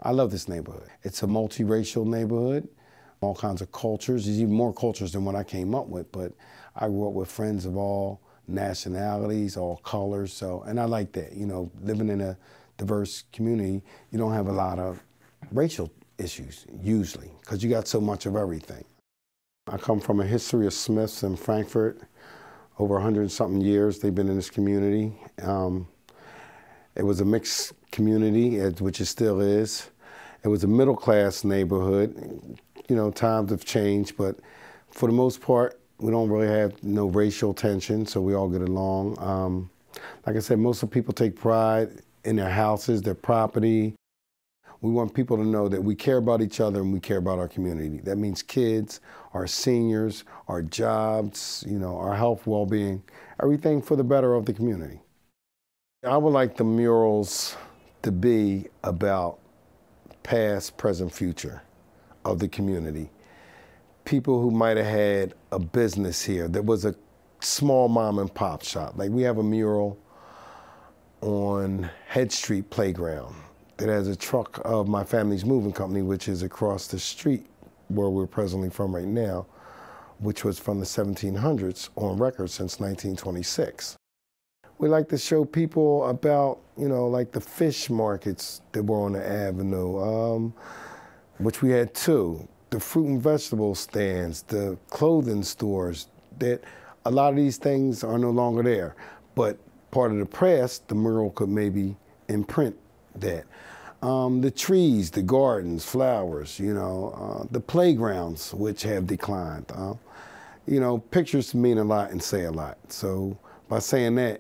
I love this neighborhood. It's a multiracial neighborhood, all kinds of cultures. There's even more cultures than what I came up with, but I grew up with friends of all nationalities, all colors, and I like that. You know, living in a diverse community, you don't have a lot of racial issues, usually, because you got so much of everything. I come from a history of Smiths in Frankfurt. Over 100-something years they've been in this community. It was a mixed community, which it still is. It was a middle-class neighborhood. You know, times have changed, but for the most part, we don't really have no racial tension, so we all get along. Like I said, most of the people take pride in their houses, their property. We want people to know that we care about each other and we care about our community. That means kids, our seniors, our jobs, you know, our health, well-being, everything for the better of the community. I would like the murals to be about past, present, future of the community. People who might have had a business here that was a small mom and pop shop. Like we have a mural on Head Street Playground that has a truck of my family's moving company, which is across the street where we're presently from right now, which was from the 1700s on record since 1926. We like to show people about, you know, like the fish markets that were on the avenue, which we had two, the fruit and vegetable stands, the clothing stores, that a lot of these things are no longer there. But part of the press, the mural could maybe imprint that. The trees, the gardens, flowers, you know, the playgrounds, which have declined. You know, pictures mean a lot and say a lot. So by saying that,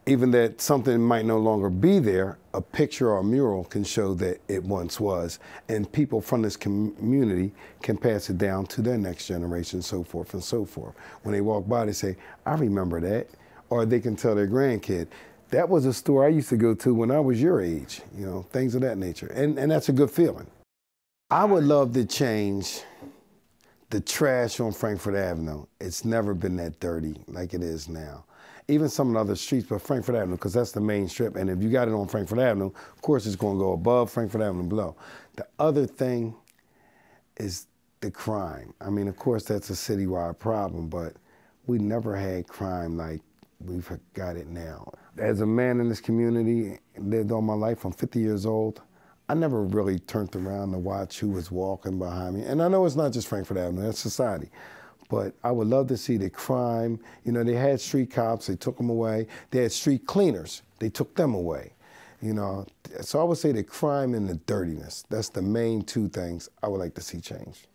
even that something might no longer be there, a picture or a mural can show that it once was. And people from this community can pass it down to their next generation, so forth and so forth. When they walk by, they say, I remember that. Or they can tell their grandkid, that was a store I used to go to when I was your age, you know, things of that nature. And that's a good feeling. I would love to change the trash on Frankford Avenue. It's never been that dirty like it is now. Even some of the other streets, but Frankford Avenue, because that's the main strip. And if you got it on Frankford Avenue, of course it's going to go above Frankford Avenue and below. The other thing is the crime. I mean, of course, that's a citywide problem, but we never had crime like we've got it now. As a man in this community, lived all my life, I'm 50 years old, I never really turned around to watch who was walking behind me. And I know it's not just Frankford Avenue, that's society. But I would love to see the crime. You know, they had street cops, they took them away. They had street cleaners, they took them away. You know, so I would say the crime and the dirtiness, that's the main two things I would like to see change.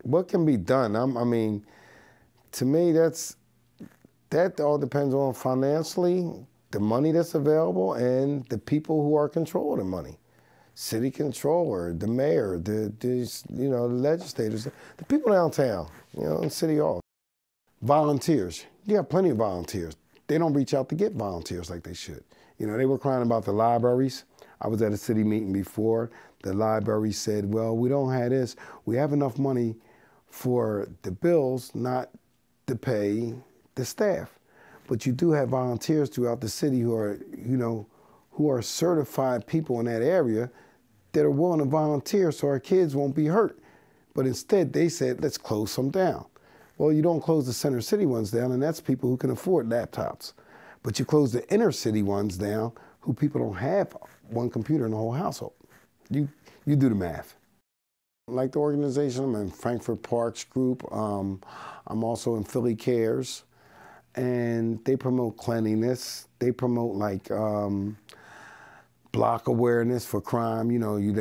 What can be done? I mean, to me, that all depends on financially, the money that's available, and the people who are controlling the money. City controller, the mayor, you know, the legislators, the people downtown, you know, in City Hall. Volunteers, you have plenty of volunteers. They don't reach out to get volunteers like they should. You know, they were crying about the libraries. I was at a city meeting before. The library said, well, we don't have this. We have enough money for the bills, not to pay the staff. But you do have volunteers throughout the city who are, you know, who are certified people in that area that are willing to volunteer so our kids won't be hurt. But instead they said, let's close some down. Well, you don't close the center city ones down, and that's people who can afford laptops. But you close the inner city ones down who people don't have one computer in the whole household. You do the math. Like the organization, I'm in Frankfurt Parks Group. I'm also in Philly Cares. And they promote cleanliness. They promote like block awareness for crime. You know, you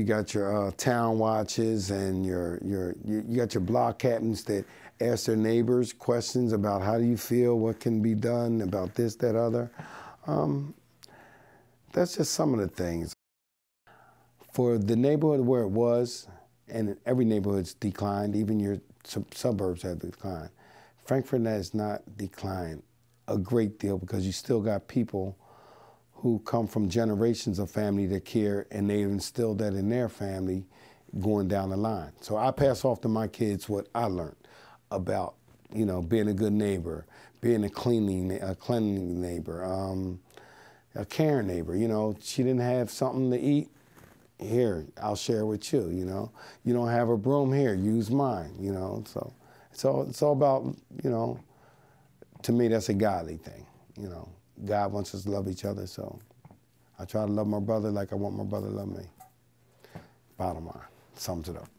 got your town watches and you got your block captains that ask their neighbors questions about how do you feel, what can be done about this, that, other. That's just some of the things. For the neighborhood where it was, and every neighborhood's declined, even your suburbs have declined. Frankfurt has not declined a great deal because you still got people who come from generations of family that care, and they've instilled that in their family going down the line. So I pass off to my kids what I learned about, you know, being a good neighbor, being a cleaning neighbor, a caring neighbor. You know, she didn't have something to eat, here, I'll share with you, you know. You don't have a broom here, use mine, you know. So it's all about, you know, to me that's a godly thing, you know. God wants us to love each other, so I try to love my brother like I want my brother to love me. Bottom line, sums it up.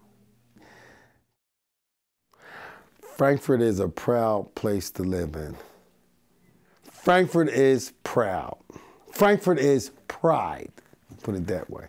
Frankfurt is a proud place to live in. Frankfurt is proud. Frankfurt is pride, put it that way.